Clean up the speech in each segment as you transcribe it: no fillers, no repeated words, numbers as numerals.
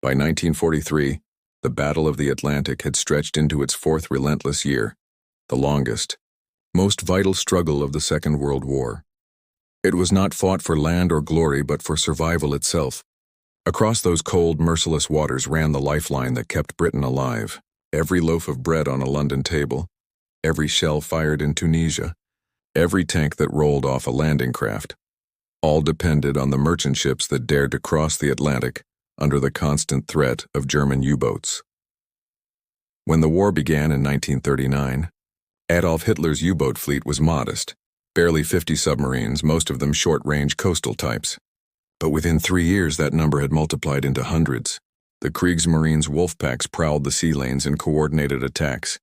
By 1943, the Battle of the Atlantic had stretched into its fourth relentless year, the longest, most vital struggle of the Second World War. It was not fought for land or glory but for survival itself. Across those cold, merciless waters ran the lifeline that kept Britain alive. Every loaf of bread on a London table, every shell fired in Tunisia, every tank that rolled off a landing craft, all depended on the merchant ships that dared to cross the Atlantic under the constant threat of German U-boats. When the war began in 1939, Adolf Hitler's U-boat fleet was modest, barely 50 submarines, most of them short-range coastal types. But within 3 years that number had multiplied into hundreds. The Kriegsmarine's wolf packs prowled the sea lanes in coordinated attacks,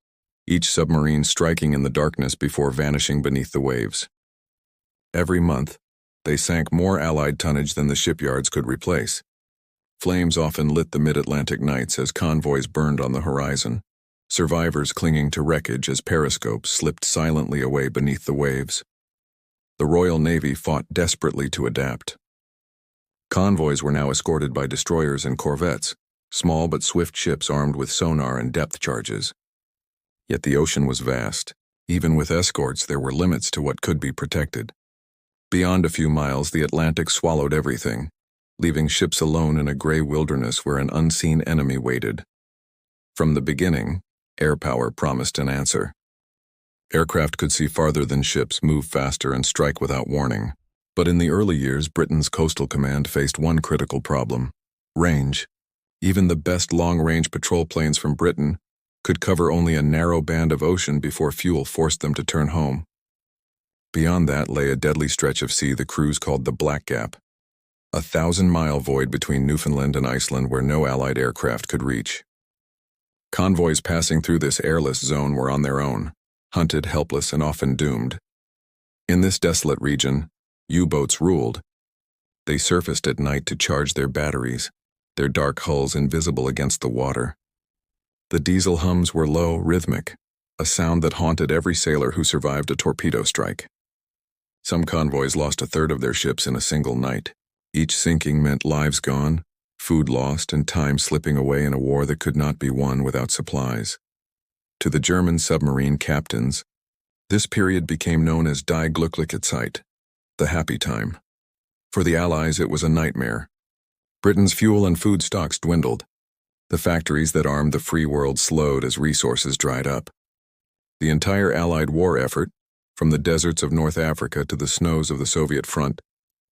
each submarine striking in the darkness before vanishing beneath the waves. Every month, they sank more Allied tonnage than the shipyards could replace. Flames often lit the mid-Atlantic nights as convoys burned on the horizon, survivors clinging to wreckage as periscopes slipped silently away beneath the waves. The Royal Navy fought desperately to adapt. Convoys were now escorted by destroyers and corvettes, small but swift ships armed with sonar and depth charges. Yet the ocean was vast. Even with escorts, there were limits to what could be protected. Beyond a few miles, the Atlantic swallowed everything, leaving ships alone in a gray wilderness where an unseen enemy waited. From the beginning, air power promised an answer. Aircraft could see farther than ships, move faster, and strike without warning. But in the early years, Britain's coastal command faced one critical problem: range. Even the best long-range patrol planes from Britain could cover only a narrow band of ocean before fuel forced them to turn home. Beyond that lay a deadly stretch of sea the crews called the Black Gap, a 1,000-mile void between Newfoundland and Iceland where no Allied aircraft could reach. Convoys passing through this airless zone were on their own, hunted, helpless, and often doomed. In this desolate region, U-boats ruled. They surfaced at night to charge their batteries, their dark hulls invisible against the water. The diesel hums were low, rhythmic, a sound that haunted every sailor who survived a torpedo strike. Some convoys lost a third of their ships in a single night. Each sinking meant lives gone, food lost, and time slipping away in a war that could not be won without supplies. To the German submarine captains, this period became known as Die glückliche Zeit, the happy time. For the Allies, it was a nightmare. Britain's fuel and food stocks dwindled. The factories that armed the free world slowed as resources dried up. The entire Allied war effort, from the deserts of North Africa to the snows of the Soviet front,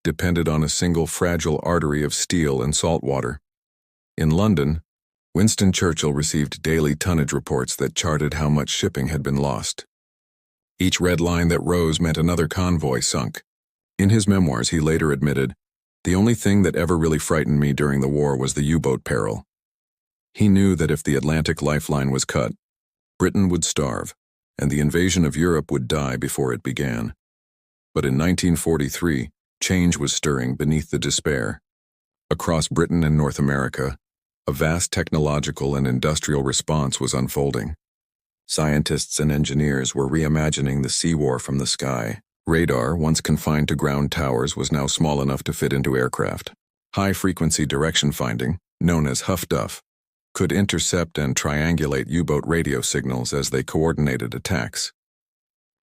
depended on a single fragile artery of steel and salt water. In London, Winston Churchill received daily tonnage reports that charted how much shipping had been lost. Each red line that rose meant another convoy sunk. In his memoirs, he later admitted, "The only thing that ever really frightened me during the war was the U-boat peril." He knew that if the Atlantic lifeline was cut, Britain would starve, and the invasion of Europe would die before it began. But in 1943, change was stirring beneath the despair. Across Britain and North America, a vast technological and industrial response was unfolding. Scientists and engineers were reimagining the sea war from the sky. Radar, once confined to ground towers, was now small enough to fit into aircraft. High-frequency direction finding, known as HFDUF, could intercept and triangulate U-boat radio signals as they coordinated attacks.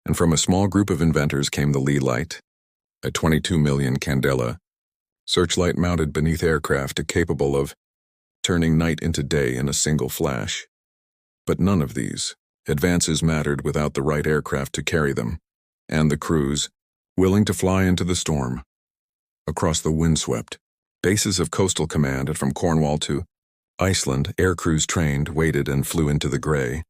And from a small group of inventors came the Lee Light, a 22 million candela searchlight mounted beneath aircraft capable of turning night into day in a single flash. But none of these advances mattered without the right aircraft to carry them, and the crews, willing to fly into the storm. Across the windswept bases of coastal command and from Cornwall to Iceland, air crews trained, waited, and flew into the gray.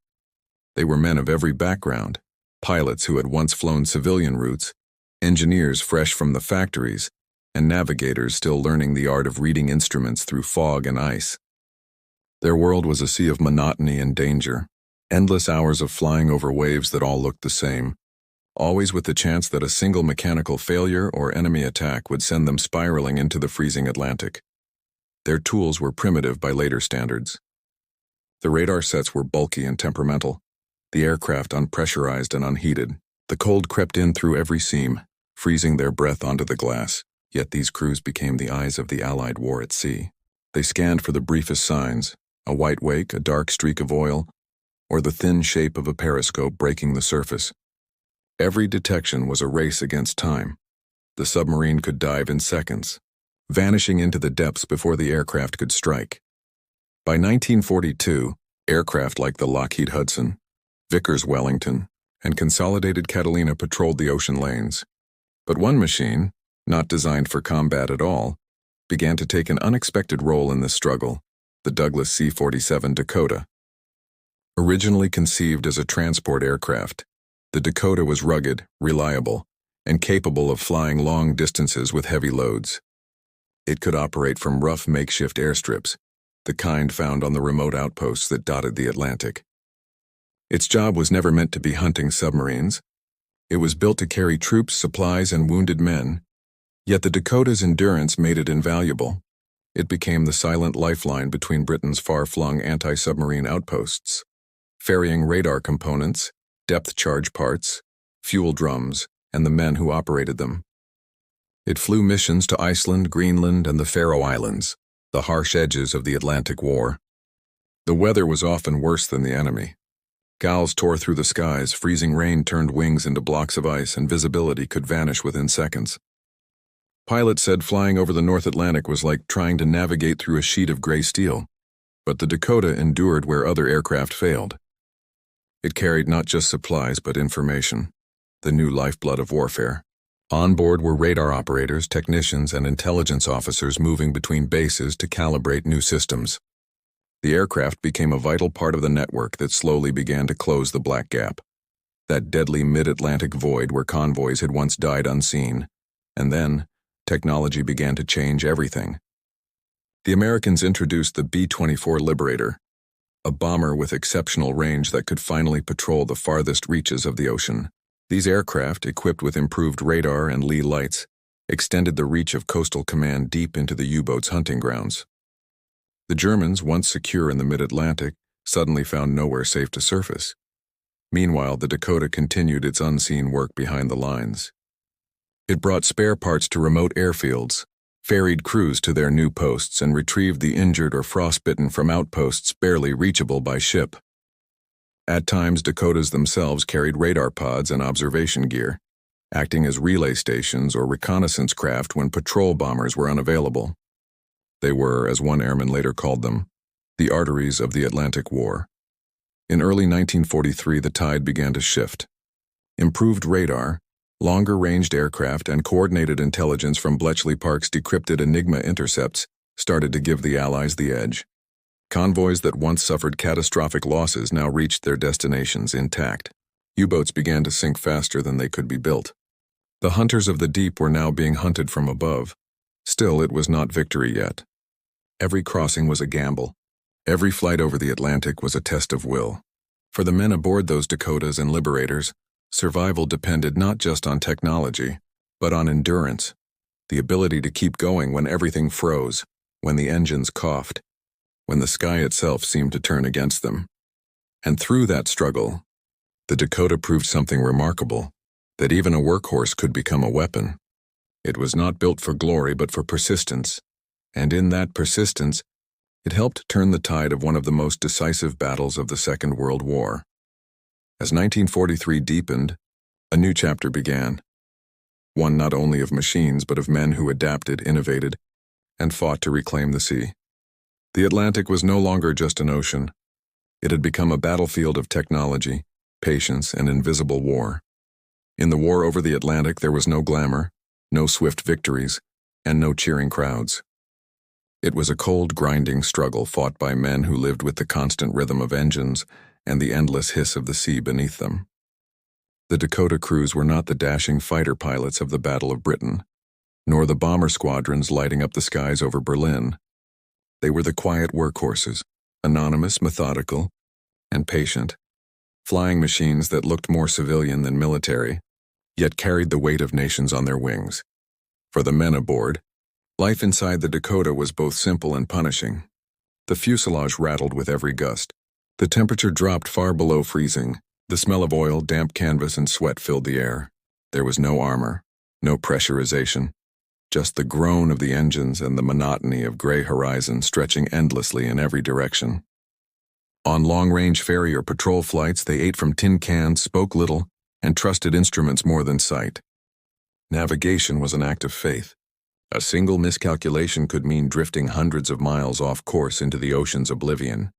They were men of every background, pilots who had once flown civilian routes, engineers fresh from the factories, and navigators still learning the art of reading instruments through fog and ice. Their world was a sea of monotony and danger, endless hours of flying over waves that all looked the same, always with the chance that a single mechanical failure or enemy attack would send them spiraling into the freezing Atlantic. Their tools were primitive by later standards. The radar sets were bulky and temperamental, the aircraft unpressurized and unheated. The cold crept in through every seam, freezing their breath onto the glass, yet these crews became the eyes of the Allied war at sea. They scanned for the briefest signs, a white wake, a dark streak of oil, or the thin shape of a periscope breaking the surface. Every detection was a race against time. The submarine could dive in seconds, vanishing into the depths before the aircraft could strike. By 1942, aircraft like the Lockheed Hudson, Vickers Wellington, and Consolidated Catalina patrolled the ocean lanes. But one machine, not designed for combat at all, began to take an unexpected role in this struggle, the Douglas C-47 Dakota. Originally conceived as a transport aircraft, the Dakota was rugged, reliable, and capable of flying long distances with heavy loads. It could operate from rough makeshift airstrips, the kind found on the remote outposts that dotted the Atlantic. Its job was never meant to be hunting submarines. It was built to carry troops, supplies, and wounded men, yet the Dakota's endurance made it invaluable. It became the silent lifeline between Britain's far-flung anti-submarine outposts, ferrying radar components, depth charge parts, fuel drums, and the men who operated them. It flew missions to Iceland, Greenland, and the Faroe Islands, the harsh edges of the Atlantic War. The weather was often worse than the enemy. Gales tore through the skies, freezing rain turned wings into blocks of ice, and visibility could vanish within seconds. Pilots said flying over the North Atlantic was like trying to navigate through a sheet of gray steel, but the Dakota endured where other aircraft failed. It carried not just supplies but information, the new lifeblood of warfare. On board were radar operators, technicians, and intelligence officers moving between bases to calibrate new systems. The aircraft became a vital part of the network that slowly began to close the black gap, that deadly mid-Atlantic void where convoys had once died unseen. And then, technology began to change everything. The Americans introduced the B-24 Liberator, a bomber with exceptional range that could finally patrol the farthest reaches of the ocean. These aircraft, equipped with improved radar and lee lights, extended the reach of coastal command deep into the U-boats' hunting grounds. The Germans, once secure in the mid-Atlantic, suddenly found nowhere safe to surface. Meanwhile, the Dakota continued its unseen work behind the lines. It brought spare parts to remote airfields, ferried crews to their new posts, and retrieved the injured or frostbitten from outposts barely reachable by ship. At times, Dakotas themselves carried radar pods and observation gear, acting as relay stations or reconnaissance craft when patrol bombers were unavailable. They were, as one airman later called them, the arteries of the Atlantic War. In early 1943, the tide began to shift. Improved radar, longer-ranged aircraft, and coordinated intelligence from Bletchley Park's decrypted Enigma intercepts started to give the Allies the edge. Convoys that once suffered catastrophic losses now reached their destinations intact. U-boats began to sink faster than they could be built. The hunters of the deep were now being hunted from above. Still, it was not victory yet. Every crossing was a gamble. Every flight over the Atlantic was a test of will. For the men aboard those Dakotas and Liberators, survival depended not just on technology, but on endurance, the ability to keep going when everything froze, when the engines coughed, when the sky itself seemed to turn against them. And through that struggle, the Dakota proved something remarkable, that even a workhorse could become a weapon. It was not built for glory but for persistence, and in that persistence, it helped turn the tide of one of the most decisive battles of the Second World War. As 1943 deepened, a new chapter began, one not only of machines but of men who adapted, innovated, and fought to reclaim the sea. The Atlantic was no longer just an ocean. It had become a battlefield of technology, patience, and invisible war. In the war over the Atlantic, there was no glamour, no swift victories, and no cheering crowds. It was a cold, grinding struggle fought by men who lived with the constant rhythm of engines and the endless hiss of the sea beneath them. The Dakota crews were not the dashing fighter pilots of the Battle of Britain, nor the bomber squadrons lighting up the skies over Berlin. They were the quiet workhorses, anonymous, methodical, and patient, flying machines that looked more civilian than military, yet carried the weight of nations on their wings. For the men aboard, life inside the Dakota was both simple and punishing. The fuselage rattled with every gust. The temperature dropped far below freezing. The smell of oil, damp canvas, and sweat filled the air. There was no armor, no pressurization, just the groan of the engines and the monotony of gray horizon stretching endlessly in every direction. On long-range ferry or patrol flights, they ate from tin cans, spoke little, and trusted instruments more than sight. Navigation was an act of faith. A single miscalculation could mean drifting hundreds of miles off course into the ocean's oblivion.